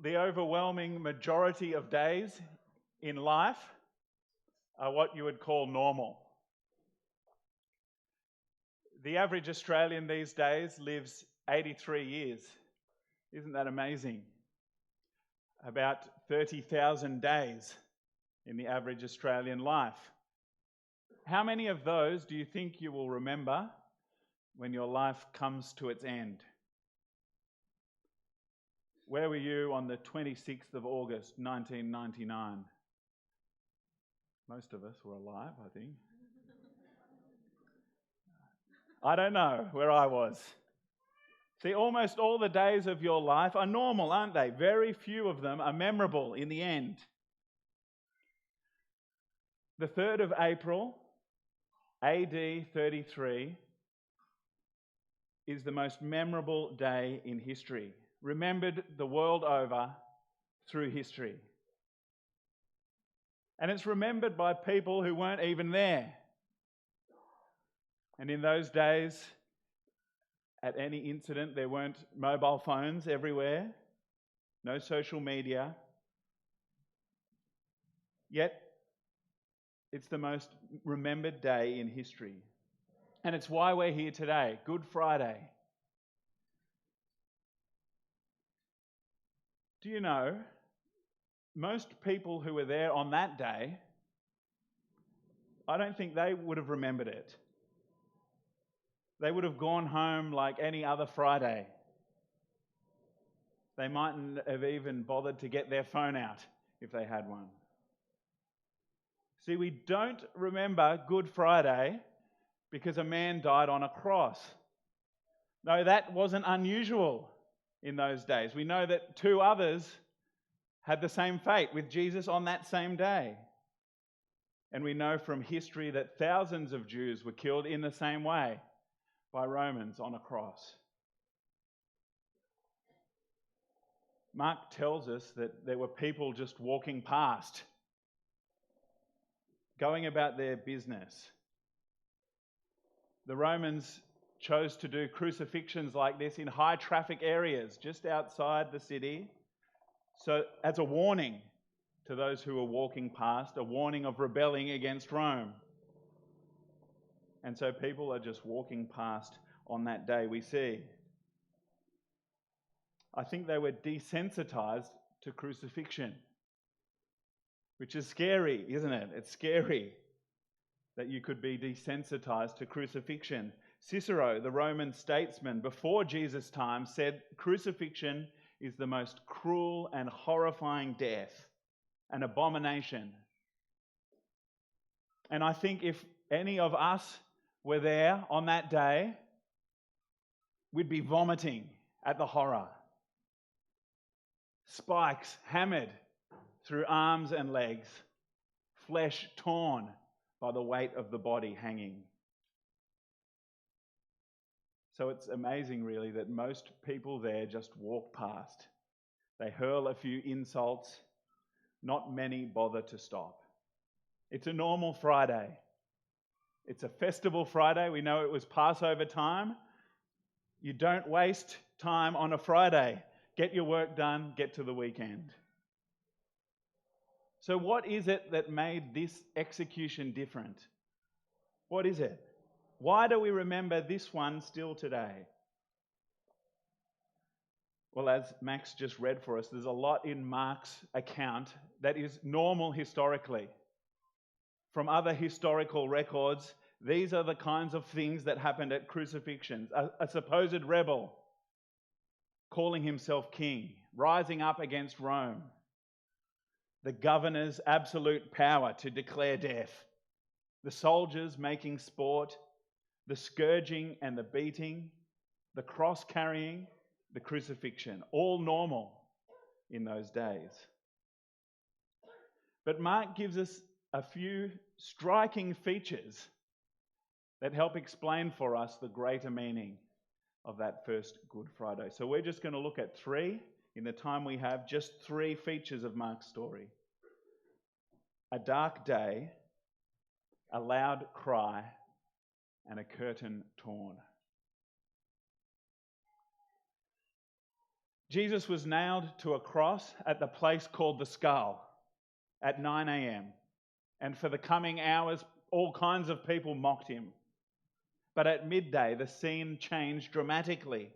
the overwhelming majority of days in life are what you would call normal. The average Australian these days lives 83 years. Isn't that amazing? About 30,000 days in the average Australian life. How many of those do you think you will remember when your life comes to its end? Where were you on the 26th of August, 1999? Most of us were alive, I think. I don't know where I was. See, almost all the days of your life are normal, aren't they? Very few of them are memorable in the end. The 3rd of April, AD 33, is the most memorable day in history, remembered the world over through history. And it's remembered by people who weren't even there. And in those days, at any incident, there weren't mobile phones everywhere, no social media. Yet, it's the most remembered day in history. And it's why we're here today, Good Friday. Do you know, most people who were there on that day, I don't think they would have remembered it. They would have gone home like any other Friday. They mightn't have even bothered to get their phone out if they had one. See, we don't remember Good Friday because a man died on a cross. No, that wasn't unusual in those days. We know that 2 others had the same fate with Jesus on that same day. And we know from history that thousands of Jews were killed in the same way by Romans on a cross. Mark tells us that there were people just walking past, going about their business. The Romans chose to do crucifixions like this in high traffic areas just outside the city. So as a warning to those who were walking past, a warning of rebelling against Rome. And so people are just walking past on that day, we see. I think they were desensitized to crucifixion, which is scary, isn't it? It's scary that you could be desensitized to crucifixion. Cicero, the Roman statesman before Jesus' time, said crucifixion is the most cruel and horrifying death, an abomination. And I think if any of us were there on that day, we'd be vomiting at the horror. Spikes hammered through arms and legs, flesh torn by the weight of the body hanging. So it's amazing, really, that most people there just walk past. They hurl a few insults. Not many bother to stop. It's a normal Friday. It's a festival Friday. We know it was Passover time. You don't waste time on a Friday. Get your work done, get to the weekend. So what is it that made this execution different? What is it? Why do we remember this one still today? Well, as Max just read for us, there's a lot in Mark's account that is normal historically. From other historical records, these are the kinds of things that happened at crucifixions. A supposed rebel calling himself king, rising up against Rome. The governor's absolute power to declare death. The soldiers making sport. The scourging and the beating. The cross carrying. The crucifixion. All normal in those days. But Mark gives us a few striking features that help explain for us the greater meaning of that first Good Friday. So we're just going to look at 3, in the time we have, just 3 features of Mark's story. A dark day, a loud cry, and a curtain torn. Jesus was nailed to a cross at the place called the Skull at 9 a.m. And for the coming hours, all kinds of people mocked him. But at midday, the scene changed dramatically.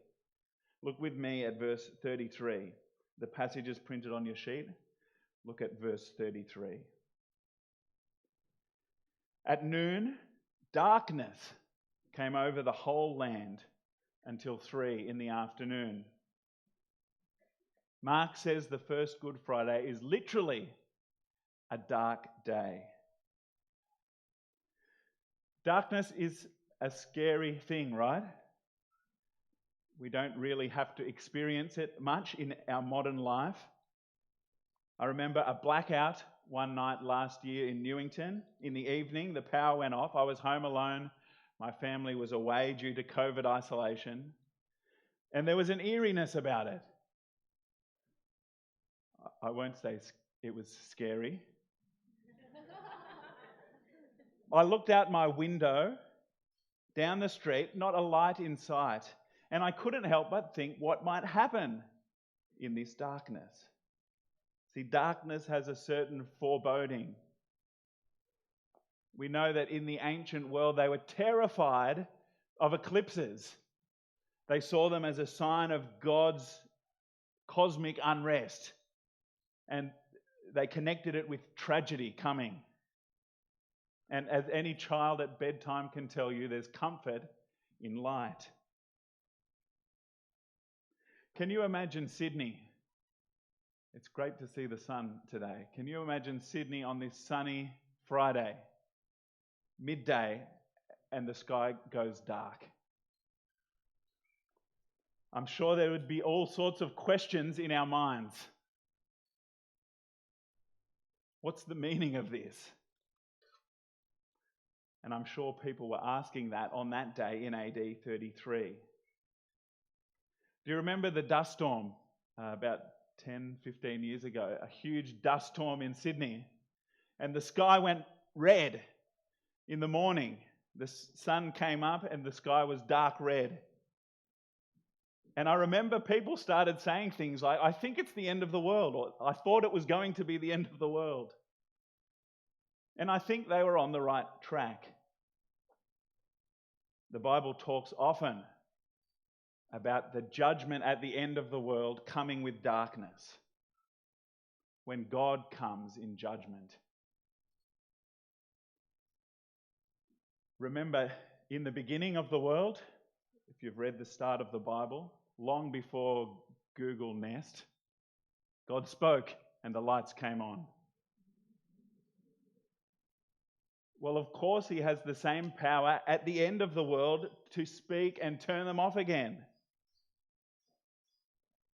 Look with me at verse 33. The passage is printed on your sheet. Look at verse 33. At noon, darkness came over the whole land until 3 in the afternoon. Mark says the first Good Friday is literally a dark day. Darkness is a scary thing, right? We don't really have to experience it much in our modern life. I remember a blackout one night last year in Newington. In the evening, the power went off. I was home alone. My family was away due to COVID isolation. And there was an eeriness about it. I won't say it was scary. I looked out my window down the street, not a light in sight, and I couldn't help but think what might happen in this darkness. See, darkness has a certain foreboding. We know that in the ancient world they were terrified of eclipses. They saw them as a sign of God's cosmic unrest, and they connected it with tragedy coming. And as any child at bedtime can tell you, there's comfort in light. Can you imagine Sydney? It's great to see the sun today. Can you imagine Sydney on this sunny Friday, midday, and the sky goes dark? I'm sure there would be all sorts of questions in our minds. What's the meaning of this? And I'm sure people were asking that on that day in AD 33. Do you remember the dust storm about 10, 15 years ago? A huge dust storm in Sydney. And the sky went red in the morning. The sun came up and the sky was dark red. And I remember people started saying things like, I think it's the end of the world, or I thought it was going to be the end of the world. And I think they were on the right track. The Bible talks often about the judgment at the end of the world coming with darkness, when God comes in judgment. Remember, in the beginning of the world, if you've read the start of the Bible, long before Google Nest, God spoke and the lights came on. Well, of course, he has the same power at the end of the world to speak and turn them off again,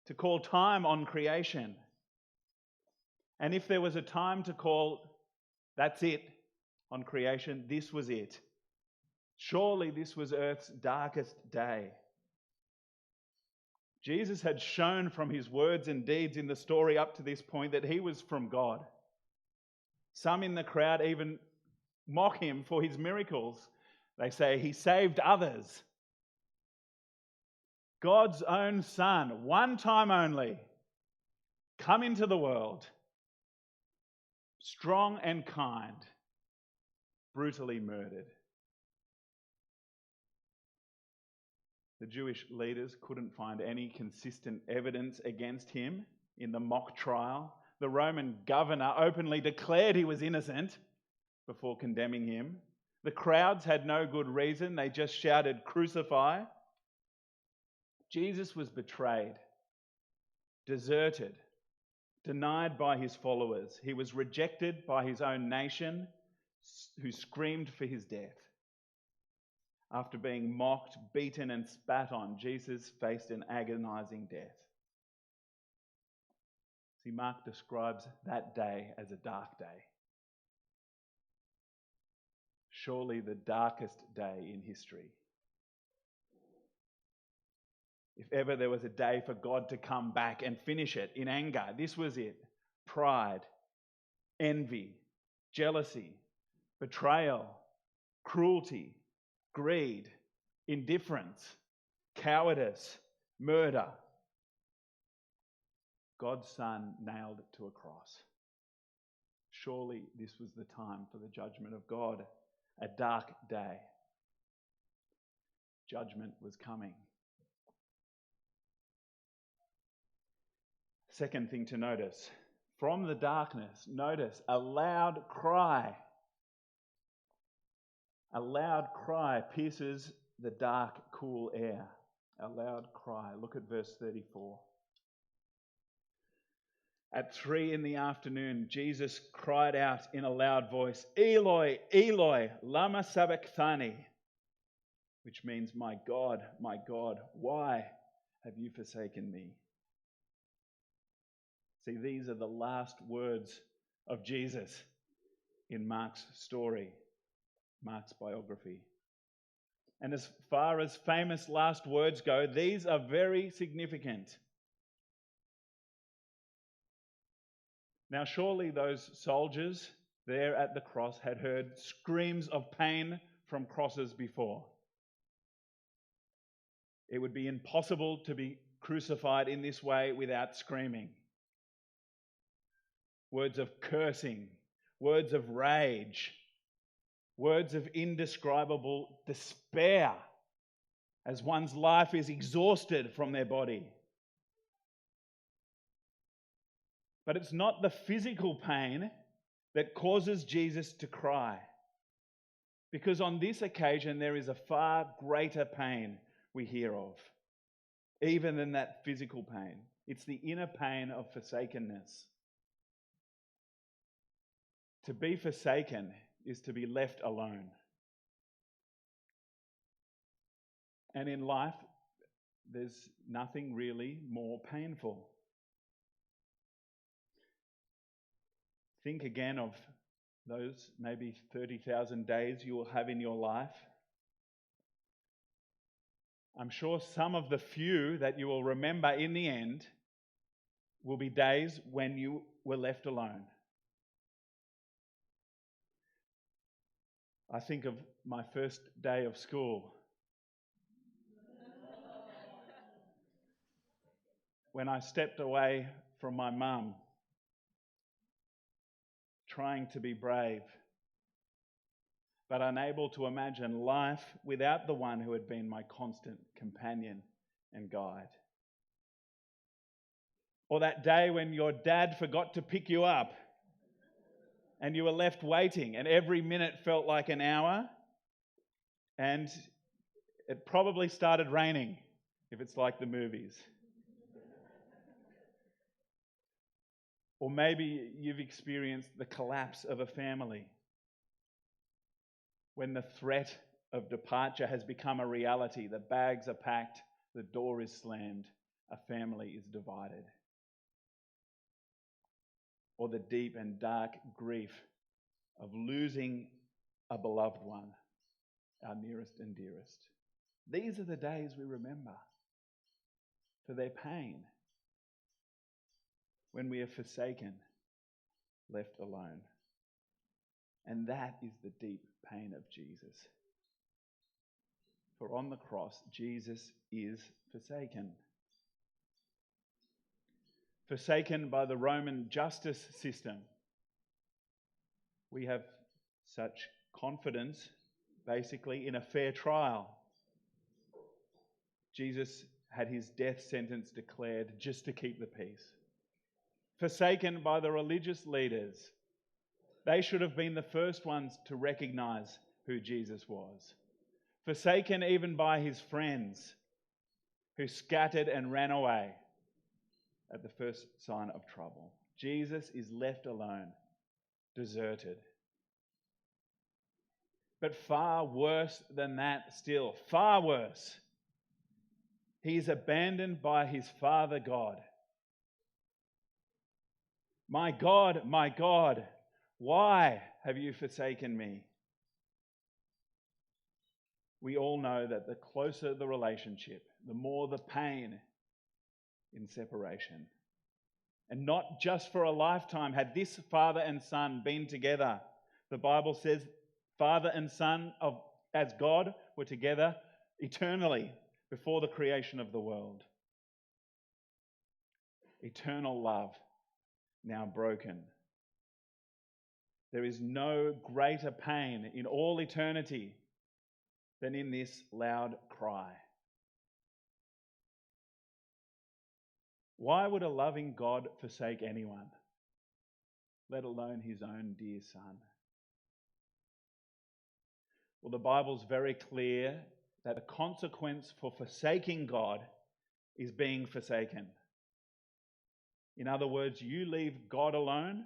to call time on creation. And if there was a time to call, that's it, on creation, this was it. Surely this was Earth's darkest day. Jesus had shown from his words and deeds in the story up to this point that he was from God. Some in the crowd even mock him for his miracles. They say he saved others. God's own Son, one time only, come into the world, strong and kind, brutally murdered. The Jewish leaders couldn't find any consistent evidence against him in the mock trial. The Roman governor openly declared he was innocent before condemning him. The crowds had no good reason. They just shouted, "Crucify." Jesus was betrayed, deserted, denied by his followers. He was rejected by his own nation, who screamed for his death. After being mocked, beaten, and spat on, Jesus faced an agonizing death. See, Mark describes that day as a dark day. Surely the darkest day in history. If ever there was a day for God to come back and finish it in anger, this was it. Pride, envy, jealousy, betrayal, cruelty, greed, indifference, cowardice, murder. God's Son nailed to a cross. Surely this was the time for the judgment of God, a dark day. Judgment was coming. Second thing to notice, from the darkness, notice a loud cry. A loud cry pierces the dark, cool air. A loud cry. Look at verse 34. At 3 p.m, Jesus cried out in a loud voice, Eloi, Eloi, lama sabachthani, which means, my God, why have you forsaken me? See, these are the last words of Jesus in Mark's story, Mark's biography. And as far as famous last words go, these are very significant. Now, surely those soldiers there at the cross had heard screams of pain from crosses before. It would be impossible to be crucified in this way without screaming. Words of cursing, words of rage, words of indescribable despair as one's life is exhausted from their body. But it's not the physical pain that causes Jesus to cry, because on this occasion there is a far greater pain we hear of, even than that physical pain. It's the inner pain of forsakenness. To be forsaken is to be left alone. And in life, there's nothing really more painful. Think again of those maybe 30,000 days you will have in your life. I'm sure some of the few that you will remember in the end will be days when you were left alone. I think of my first day of school, when I stepped away from my mum, trying to be brave, but unable to imagine life without the one who had been my constant companion and guide. Or that day when your dad forgot to pick you up and you were left waiting, and every minute felt like an hour, and it probably started raining, if it's like the movies. Or maybe you've experienced the collapse of a family, when the threat of departure has become a reality. The bags are packed, the door is slammed, a family is divided. Or the deep and dark grief of losing a beloved one, our nearest and dearest. These are the days we remember for their pain, when we are forsaken, left alone. And that is the deep pain of Jesus. For on the cross, Jesus is forsaken. Forsaken by the Roman justice system. We have such confidence, basically, in a fair trial. Jesus had his death sentence declared just to keep the peace. Forsaken by the religious leaders. They should have been the first ones to recognize who Jesus was. Forsaken even by his friends, who scattered and ran away at the first sign of trouble. Jesus is left alone, deserted. But far worse than that still, far worse. He is abandoned by his Father God. My God, why have you forsaken me? We all know that the closer the relationship, the more the pain in separation. And not just for a lifetime. Had this father and son been together, the Bible says Father and Son as God were together eternally before the creation of the world. eternal love now broken. There is no greater pain in all eternity than in this loud cry. Why would a loving God forsake anyone, let alone his own dear Son? Well, the Bible's very clear that the consequence for forsaking God is being forsaken. In other words, you leave God alone,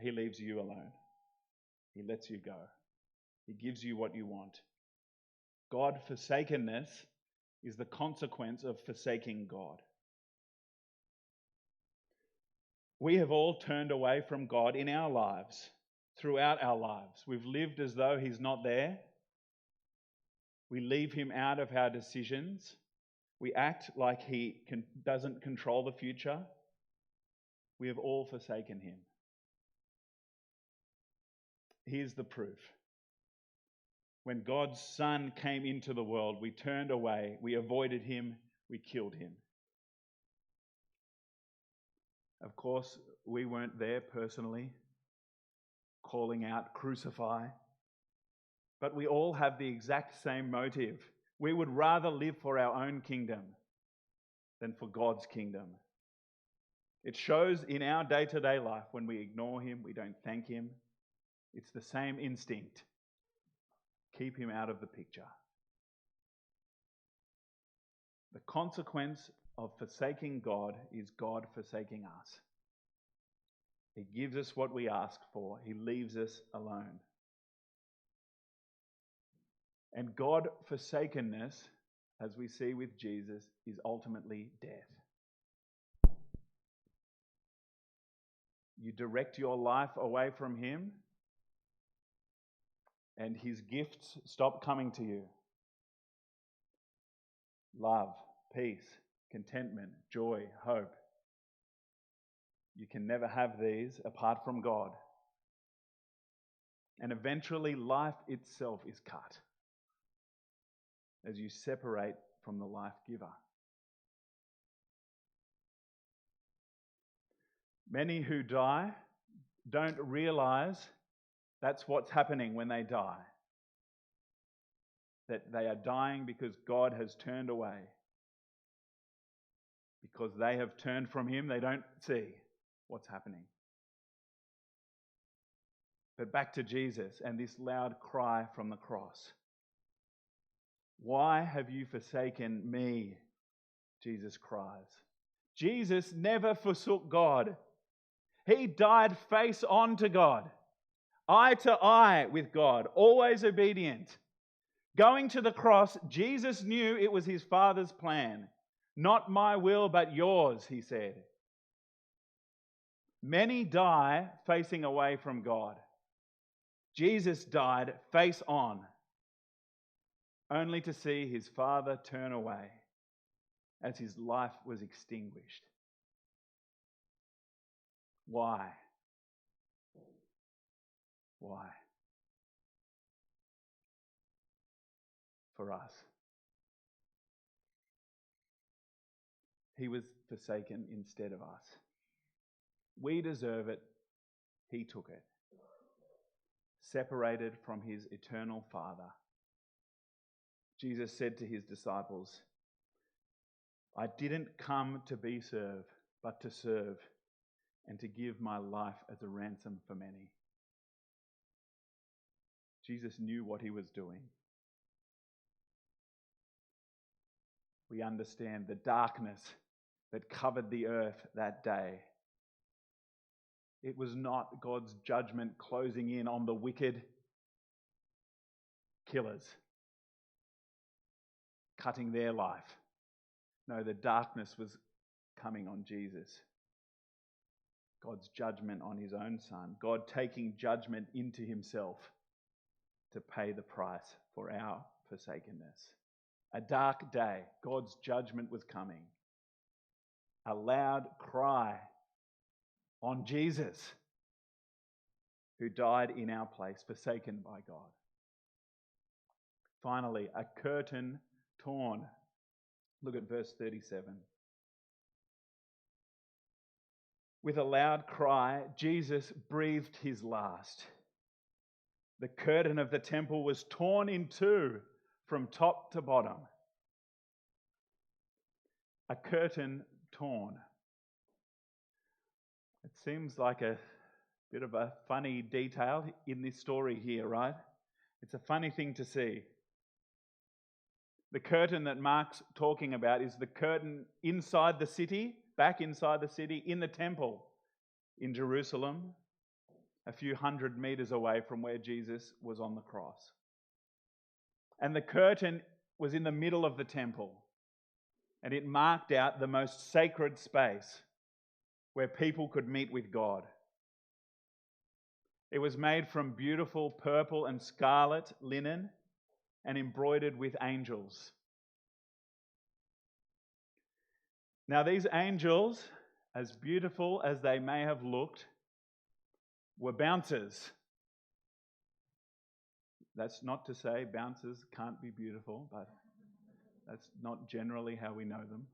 he leaves you alone. He lets you go. He gives you what you want. God-forsakenness is the consequence of forsaking God. We have all turned away from God in our lives, throughout our lives. We've lived as though he's not there. We leave him out of our decisions. We act like he doesn't control the future. We have all forsaken him. Here's the proof. When God's Son came into the world, we turned away, we avoided him, we killed him. Of course, we weren't there personally, calling out, crucify. But we all have the exact same motive. We would rather live for our own kingdom than for God's kingdom. It shows in our day-to-day life when we ignore him, we don't thank him. It's the same instinct. Keep him out of the picture. The consequence of forsaking God is God forsaking us. He gives us what we ask for. He leaves us alone. And God-forsakenness, as we see with Jesus, is ultimately death. You direct your life away from him, and his gifts stop coming to you. Love, peace, contentment, joy, hope. You can never have these apart from God. And eventually life itself is cut as you separate from the life giver. Many who die don't realize that's what's happening when they die. That they are dying because God has turned away. Because they have turned from him, they don't see what's happening. But back to Jesus and this loud cry from the cross. Why have you forsaken me? Jesus cries. Jesus never forsook God. He died face on to God, eye to eye with God, always obedient. Going to the cross, Jesus knew it was his Father's plan. Not my will, but yours, he said. Many die facing away from God. Jesus died face on, only to see his Father turn away as his life was extinguished. Why? Why? For us. He was forsaken instead of us. We deserve it. He took it. Separated from his eternal Father. Jesus said to his disciples, I didn't come to be served, but to serve and to give my life as a ransom for many. Jesus knew what he was doing. We understand the darkness that covered the earth that day. It was not God's judgment closing in on the wicked killers, cutting their life. No, the darkness was coming on Jesus. God's judgment on his own Son. God taking judgment into himself to pay the price for our forsakenness. A dark day, God's judgment was coming. A loud cry on Jesus, who died in our place, forsaken by God. Finally, a curtain torn. Look at verse 37. with a loud cry, Jesus breathed his last. The curtain of the temple was torn in two from top to bottom. A curtain torn. It seems like a bit of a funny detail in this story here, right? It's a funny thing to see. The curtain that Mark's talking about is the curtain inside the city, back inside the city, in the temple in Jerusalem, a few hundred meters away from where Jesus was on the cross. And the curtain was in the middle of the temple, and it marked out the most sacred space where people could meet with God. It was made from beautiful purple and scarlet linen and embroidered with angels. Now, these angels, as beautiful as they may have looked, were bouncers. That's not to say bouncers can't be beautiful, but that's not generally how we know them.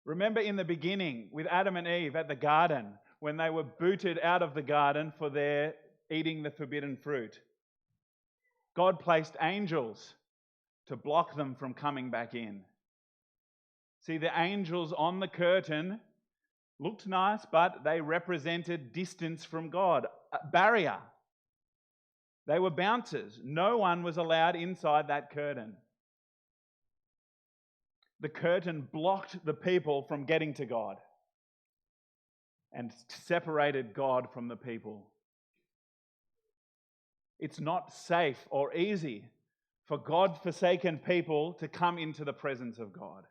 Remember in the beginning with Adam and Eve at the garden, when they were booted out of the garden for their eating the forbidden fruit. God placed angels to block them from coming back in. See, the angels on the curtain looked nice, but they represented distance from God, a barrier. They were bouncers. No one was allowed inside that curtain. The curtain blocked the people from getting to God and separated God from the people. It's not safe or easy for God-forsaken people to come into the presence of God.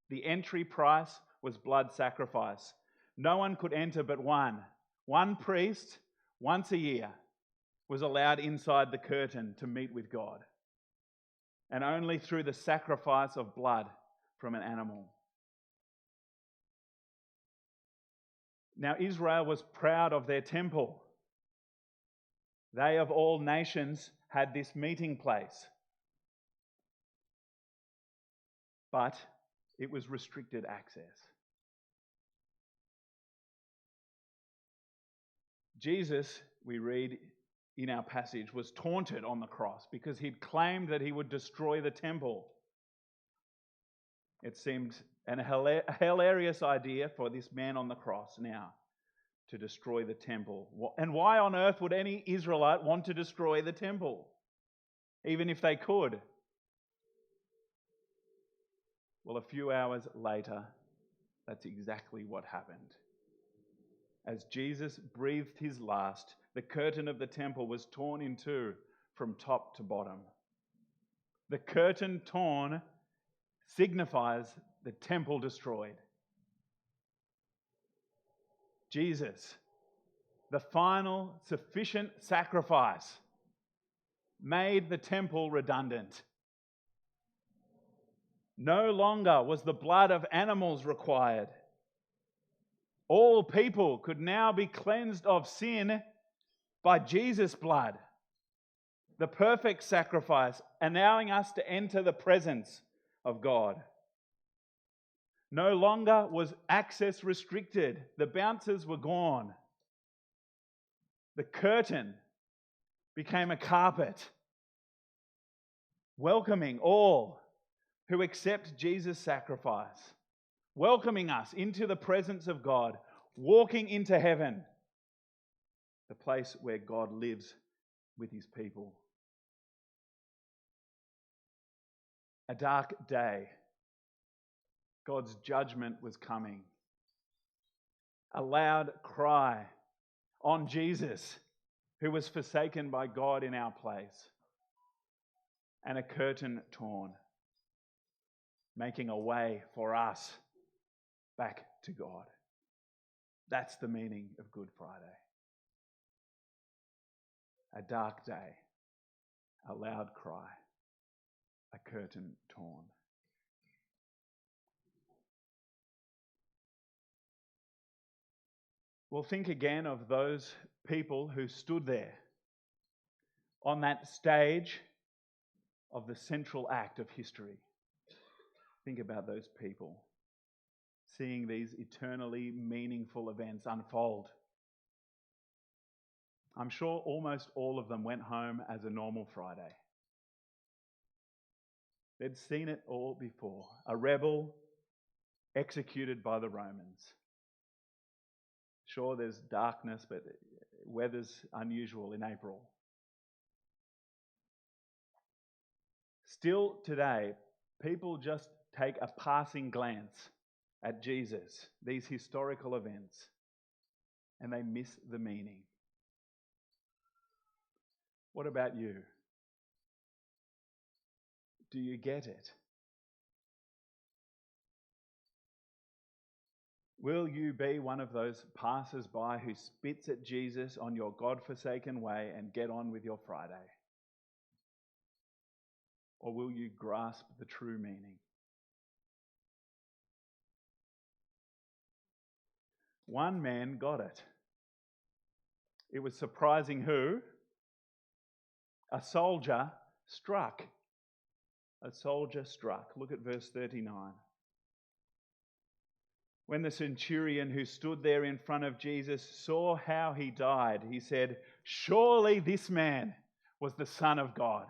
The entry price was blood sacrifice. No one could enter but one. One priest, once a year, was allowed inside the curtain to meet with God. And only through the sacrifice of blood from an animal. Now, Israel was proud of their temple. They of all nations had this meeting place. But it was restricted access. Jesus, we read in our passage, was taunted on the cross because he'd claimed that he would destroy the temple. It seemed a hilarious idea for this man on the cross now to destroy the temple. And why on earth would any Israelite want to destroy the temple, even if they could? Well, a few hours later, that's exactly what happened. As Jesus breathed his last, the curtain of the temple was torn in two from top to bottom. The curtain torn signifies the temple destroyed. Jesus, the final sufficient sacrifice, made the temple redundant. No longer was the blood of animals required. All people could now be cleansed of sin by Jesus' blood, the perfect sacrifice, allowing us to enter the presence of God. No longer was access restricted. The bouncers were gone. The curtain became a carpet, welcoming all who accept Jesus' sacrifice, welcoming us into the presence of God, walking into heaven, the place where God lives with his people. A dark day. God's judgment was coming. A loud cry on Jesus, who was forsaken by God in our place. And a curtain torn, making a way for us back to God. That's the meaning of Good Friday. A dark day, a loud cry, a curtain torn. Well, think again of those people who stood there on that stage of the central act of history. Think about those people seeing these eternally meaningful events unfold. I'm sure almost all of them went home as a normal Friday. They'd seen it all before. A rebel executed by the Romans. Sure, there's darkness, but weather's unusual in April. Still today, people just take a passing glance at Jesus, these historical events, and they miss the meaning. What about you? Do you get it? Will you be one of those passers-by who spits at Jesus on your God-forsaken way and get on with your Friday? Or will you grasp the true meaning? One man got it. It was surprising who? A soldier struck. A soldier struck. Look at verse 39. When the centurion who stood there in front of Jesus saw how he died, he said, "Surely this man was the Son of God."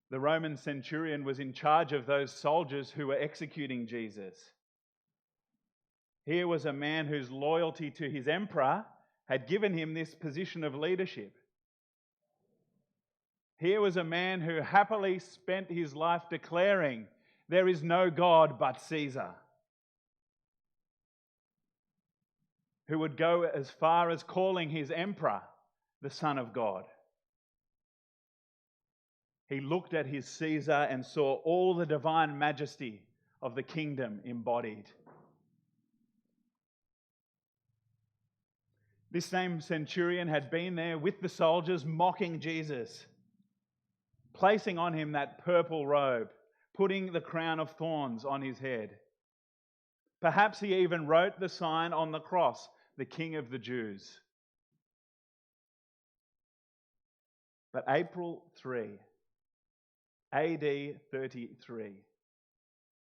The Roman centurion was in charge of those soldiers who were executing Jesus. Here was a man whose loyalty to his emperor had given him this position of leadership. Here was a man who happily spent his life declaring, "There is no God but Caesar," who would go as far as calling his emperor the Son of God. He looked at his Caesar and saw all the divine majesty of the kingdom embodied. This same centurion had been there with the soldiers mocking Jesus, placing on him that purple robe, putting the crown of thorns on his head. Perhaps he even wrote the sign on the cross, "The King of the Jews." But April 3, AD 33,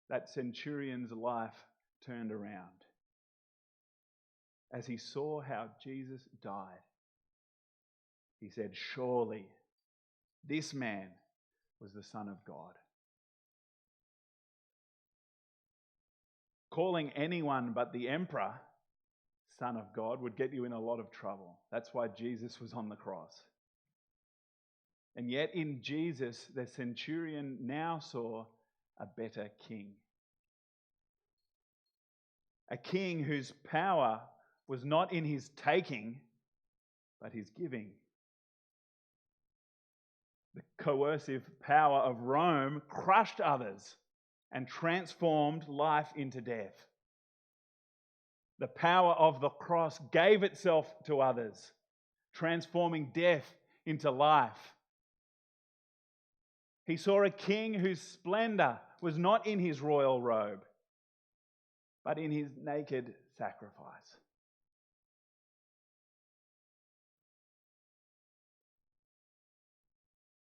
that centurion's life turned around. As he saw how Jesus died, he said, "Surely this man was the Son of God." Calling anyone but the emperor Son of God would get you in a lot of trouble. That's why Jesus was on the cross. And yet in Jesus, the centurion now saw a better king. A king whose power was not in his taking, but his giving. The coercive power of Rome crushed others and transformed life into death. The power of the cross gave itself to others, transforming death into life. He saw a king whose splendor was not in his royal robe, but in his naked sacrifice.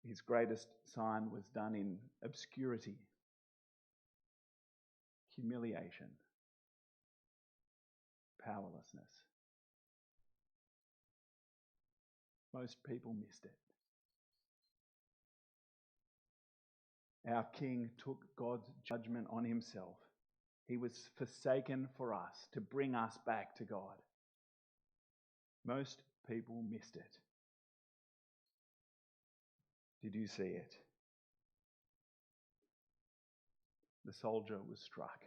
His greatest sign was done in obscurity, humiliation, powerlessness. Most people missed it. Our King took God's judgment on himself. He was forsaken for us to bring us back to God. Most people missed it. Did you see it? The soldier was struck.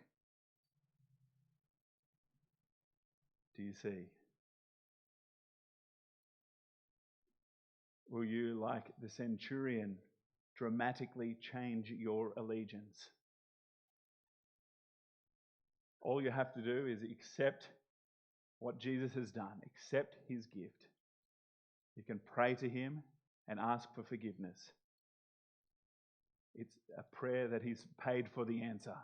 Do you see? Will you, like the centurion, dramatically change your allegiance? All you have to do is accept what Jesus has done, accept his gift. You can pray to him and ask for forgiveness. It's a prayer that he's paid for the answer.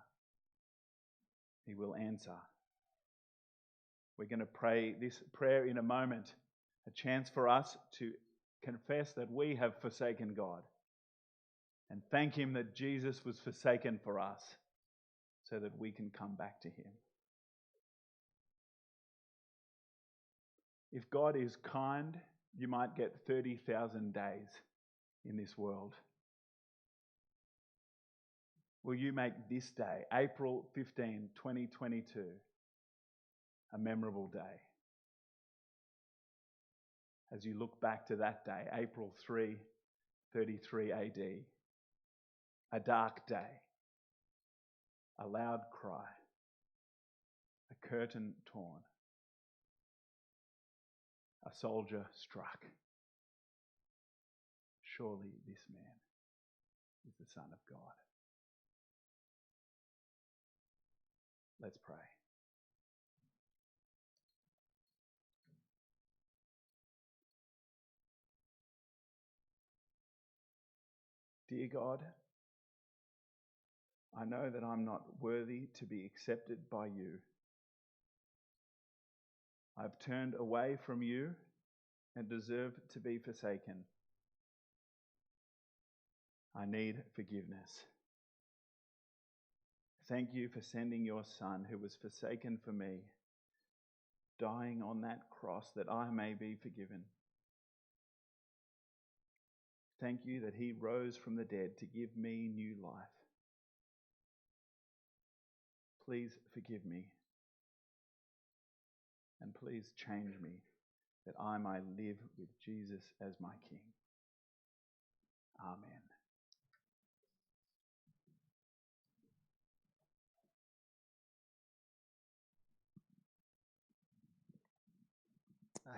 He will answer. We're going to pray this prayer in a moment, a chance for us to confess that we have forsaken God And thank Him that Jesus was forsaken for us so that we can come back to Him. If God is kind, you might get 30,000 days in this world. Will you make this day, April 15, 2022, a memorable day? As you look back to that day, April 3, 33 AD, a dark day, a loud cry, a curtain torn, a soldier struck. Surely this man is the Son of God. Let's pray. Dear God, I know that I'm not worthy to be accepted by you. I've turned away from you and deserve to be forsaken. I need forgiveness. Thank you for sending your Son, who was forsaken for me, dying on that cross that I may be forgiven. Thank you that he rose from the dead to give me new life. Please forgive me, and please change me, that I might live with Jesus as my King. Amen.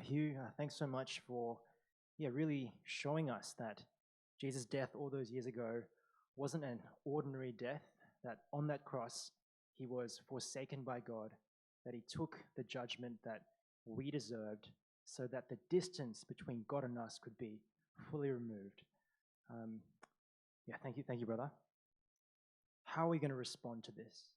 Hugh, thanks so much for really showing us that Jesus' death all those years ago wasn't an ordinary death, that on that cross he was forsaken by God, that he took the judgment that we deserved so that the distance between God and us could be fully removed. Thank you, brother. How are we going to respond to this?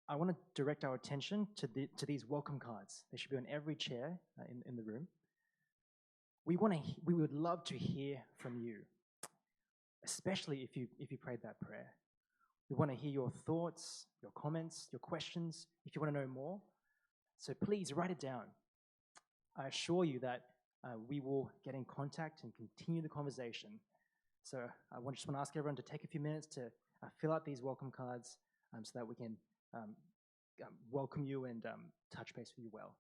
I want to direct our attention to these welcome cards. They should be on every chair in the room. We would love to hear from you, especially if you prayed that prayer. We want to hear your thoughts, your comments, your questions, if you want to know more. So please write it down. I assure you that we will get in contact and continue the conversation. So I just want to ask everyone to take a few minutes to fill out these welcome cards so that we can welcome you and touch base with you well.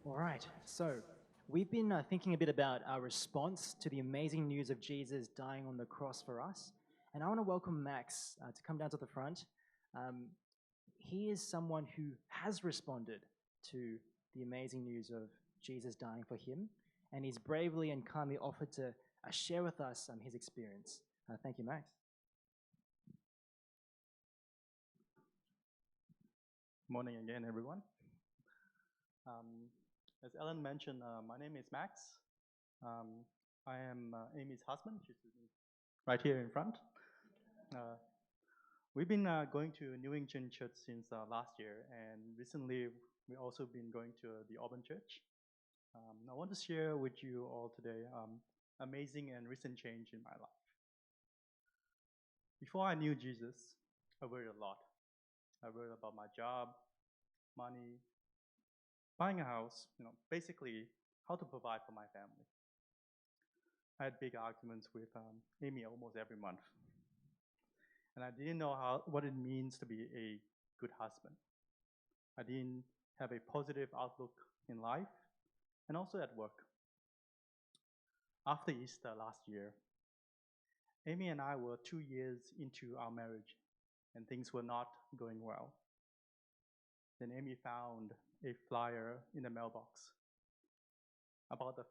All right, so we've been thinking a bit about our response to the amazing news of Jesus dying on the cross for us. And I want to welcome Max to come down to the front. He is someone who has responded to the amazing news of Jesus dying for him, and he's bravely and kindly offered to share with us his experience. Thank you, Max. Morning again, everyone. As Ellen mentioned, my name is Max. I am Amy's husband. She's right here in front. We've been going to Newington Church since last year, and recently we've also been going to the Auburn Church. I want to share with you all today amazing and recent change in my life. Before I knew Jesus, I worried a lot. I worried about my job, money, buying a house, basically how to provide for my family. I had big arguments with Amy almost every month. And I didn't know what it means to be a good husband. I didn't have a positive outlook in life and also at work. After Easter last year, Amy and I were 2 years into our marriage, and things were not going well. Then Amy found a flyer in the mailbox about the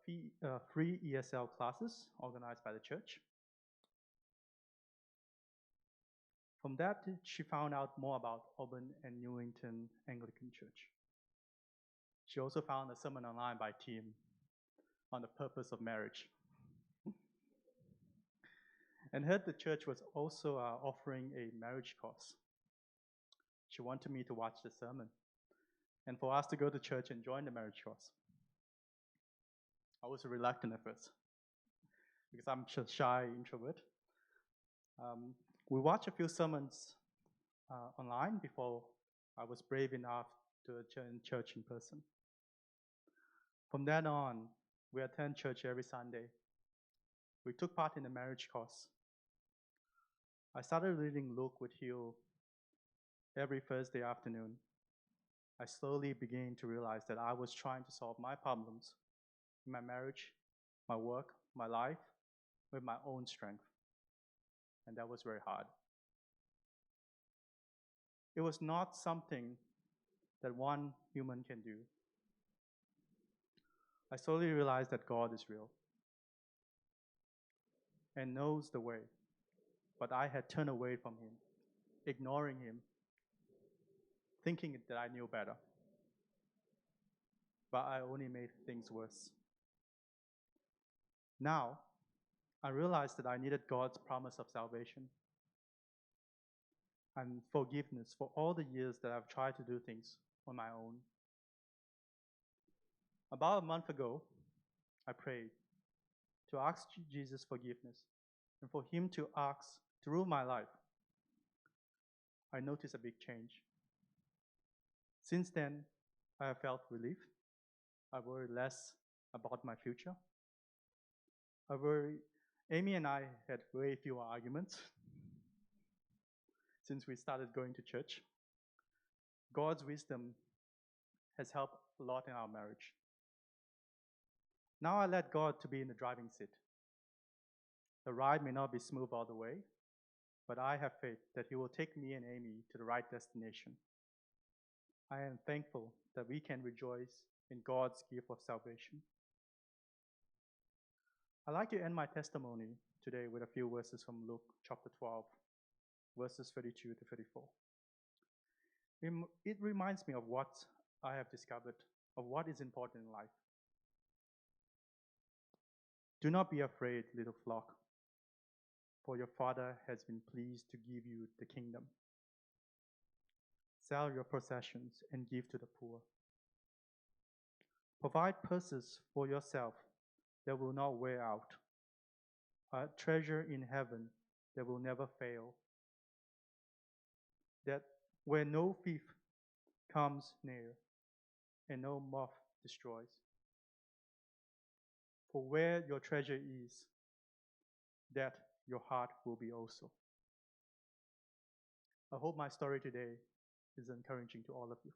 free ESL classes organized by the church. From that, she found out more about Auburn and Newington Anglican Church. She also found a sermon online by Tim on the purpose of marriage. And heard the church was also offering a marriage course. She wanted me to watch the sermon and for us to go to church and join the marriage course. I was reluctant at first because I'm a shy introvert. We watched a few sermons online before I was brave enough to attend church in person. From then on, we attend church every Sunday. We took part in the marriage course. I started reading Luke with Hugh every Thursday afternoon. I slowly began to realize that I was trying to solve my problems in my marriage, my work, my life, with my own strength. And that was very hard. It was not something that one human can do. I slowly realized that God is real and knows the way, but I had turned away from Him, ignoring Him, thinking that I knew better. But I only made things worse. Now, I realized that I needed God's promise of salvation and forgiveness for all the years that I've tried to do things on my own. About a month ago, I prayed to ask Jesus forgiveness and for Him to ask to rule my life. I noticed a big change. Since then, I have felt relief. I worry less about my future. Amy and I had very few arguments since we started going to church. God's wisdom has helped a lot in our marriage. Now I let God to be in the driving seat. The ride may not be smooth all the way, but I have faith that He will take me and Amy to the right destination. I am thankful that we can rejoice in God's gift of salvation. I'd like to end my testimony today with a few verses from Luke chapter 12, verses 32 to 34. It reminds me of what I have discovered, of what is important in life. Do not be afraid, little flock, for your Father has been pleased to give you the kingdom. Sell your possessions and give to the poor. Provide purses for yourself that will not wear out, a treasure in heaven that will never fail, that where no thief comes near and no moth destroys. For where your treasure is, that your heart will be also. I hope my story today is encouraging to all of you.